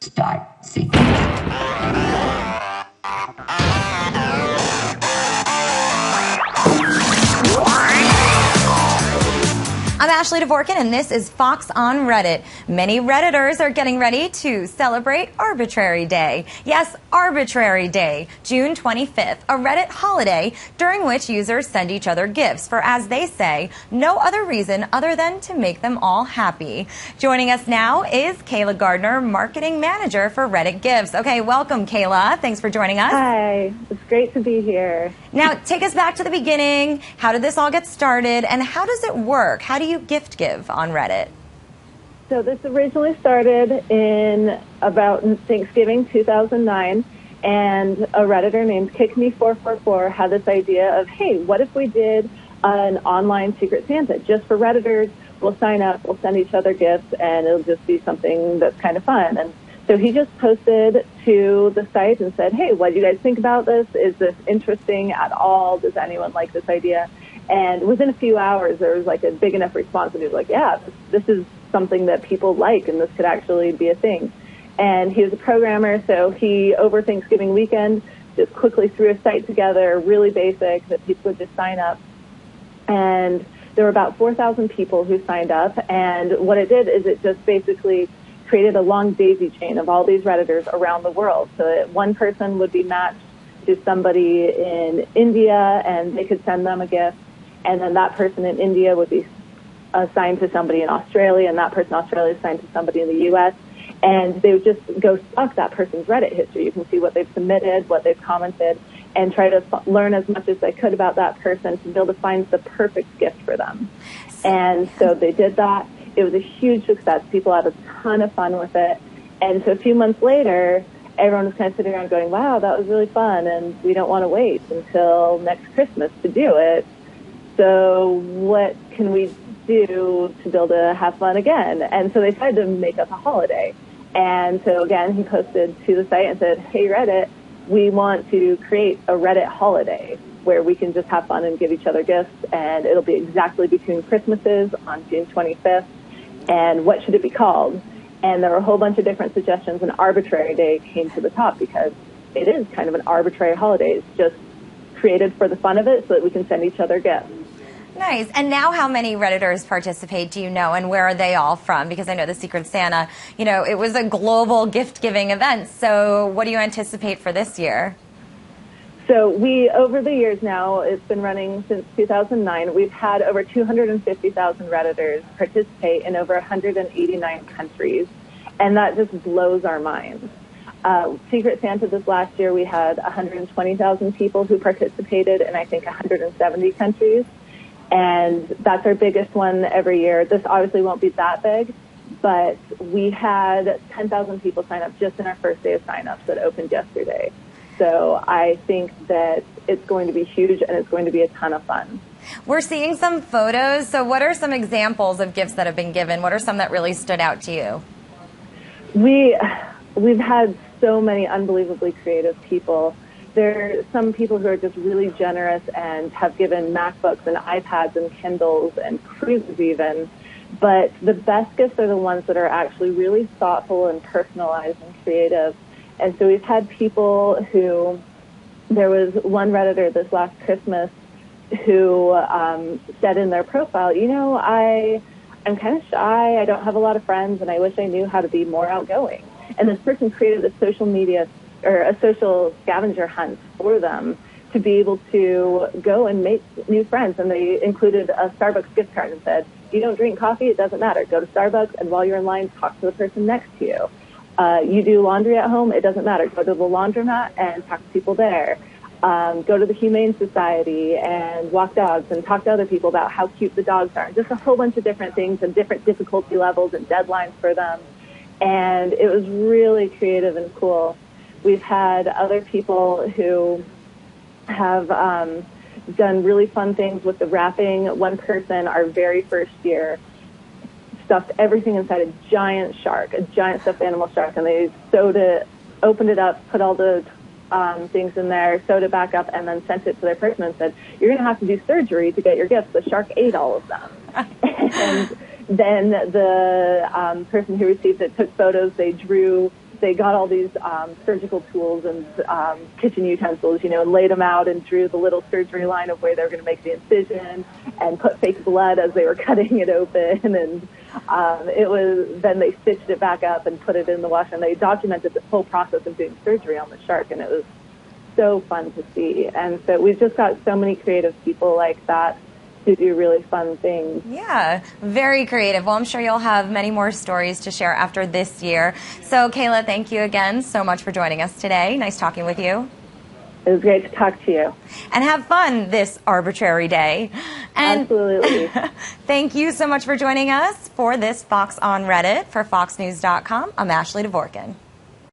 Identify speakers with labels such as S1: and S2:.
S1: Start sequence.
S2: I'm Ashley Dvorkin, and this is Fox on Reddit. Many Redditors are getting ready to celebrate Arbitrary Day. Yes, Arbitrary Day, June 25th, a Reddit holiday during which users send each other gifts for, as they say, no other reason other than to make them all happy. Joining us now is Kaela Gardner, Marketing Manager for Reddit Gifts. Okay, welcome, Kaela. Thanks for joining us.
S3: Hi, it's great to be here.
S2: Now, take us back to the beginning. How did this all get started, and how does it work? How do you gift give on Reddit?
S3: So this originally started in about Thanksgiving 2009, and a Redditor named KickMe444 had this idea of, hey, what if we did an online Secret Santa just for Redditors? We'll sign up, we'll send each other gifts, and it'll just be something that's kind of fun. And so he just posted to the site and said, hey, what do you guys think about this? Is this interesting at all? Does anyone like this idea? And within a few hours, there was like a big enough response that he was like, yeah, this is something that people like, and this could actually be a thing. And he was a programmer, so he, over Thanksgiving weekend, just quickly threw a site together, really basic, that people would just sign up. And there were about 4,000 people who signed up, and what it did is it just basically created a long daisy chain of all these Redditors around the world, so that one person would be matched to somebody in India, and they could send them a gift. And then that person in India would be assigned to somebody in Australia, and that person in Australia assigned to somebody in the U.S. And they would just go stalk that person's Reddit history. You can see what they've submitted, what they've commented, and try to learn as much as they could about that person to be able to find the perfect gift for them. And so they did that. It was a huge success. People had a ton of fun with it. And so a few months later, everyone was kind of sitting around going, wow, that was really fun, and we don't want to wait until next Christmas to do it. So what can we do to be able to have fun again? And so they decided to make up a holiday. And so again, he posted to the site and said, hey, Reddit, we want to create a Reddit holiday where we can just have fun and give each other gifts. And it'll be exactly between Christmases on June 25th. And what should it be called? And there were a whole bunch of different suggestions, and Arbitrary Day came to the top because it is kind of an arbitrary holiday. It's just created for the fun of it so that we can send each other gifts.
S2: Nice. And now how many Redditors participate, do you know, and where are they all from? Because I know the Secret Santa, it was a global gift-giving event. So what do you anticipate for this year?
S3: So over the years now, it's been running since 2009, we've had over 250,000 Redditors participate in over 189 countries. And that just blows our minds. Secret Santa this last year, we had 120,000 people who participated in, I think, 170 countries. And that's our biggest one every year. This obviously won't be that big, but we had 10,000 people sign up just in our first day of signups that opened yesterday. So I think that it's going to be huge, and it's going to be a ton of fun.
S2: We're seeing some photos. So what are some examples of gifts that have been given? What are some that really stood out to you?
S3: We've had so many unbelievably creative people. There are some people who are just really generous and have given MacBooks and iPads and Kindles and cruises even. But the best gifts are the ones that are actually really thoughtful and personalized and creative. And so we've had people who, there was one Redditor this last Christmas who said in their profile, I'm kind of shy, I don't have a lot of friends, and I wish I knew how to be more outgoing. And this person created a social media or a social scavenger hunt for them to be able to go and make new friends. And they included a Starbucks gift card and said, you don't drink coffee, it doesn't matter. Go to Starbucks, and while you're in line, talk to the person next to you. You do laundry at home, it doesn't matter. Go to the laundromat and talk to people there. Go to the Humane Society and walk dogs and talk to other people about how cute the dogs are. Just a whole bunch of different things and different difficulty levels and deadlines for them. And it was really creative and cool. We've had other people who have done really fun things with the wrapping. One person, our very first year, stuffed everything inside a giant stuffed animal shark, and they opened it up, put all the things in there, sewed it back up, and then sent it to their person and said, you're going to have to do surgery to get your gifts. The shark ate all of them. And then the person who received it took photos. They drew they got all these surgical tools and kitchen utensils, and laid them out and drew the little surgery line of where they were going to make the incision and put fake blood as they were cutting it open. And then they stitched it back up and put it in the wash, and they documented the whole process of doing surgery on the shark, and it was so fun to see. And so we've just got so many creative people like that who do really fun things.
S2: Yeah, very creative. Well, I'm sure you'll have many more stories to share after this year. So, Kaela, thank you again so much for joining us today. Nice talking with you.
S3: It was great to talk to you.
S2: And have fun this arbitrary day. And
S3: absolutely.
S2: Thank you so much for joining us for this Fox on Reddit. For FoxNews.com, I'm Ashley Dvorkin.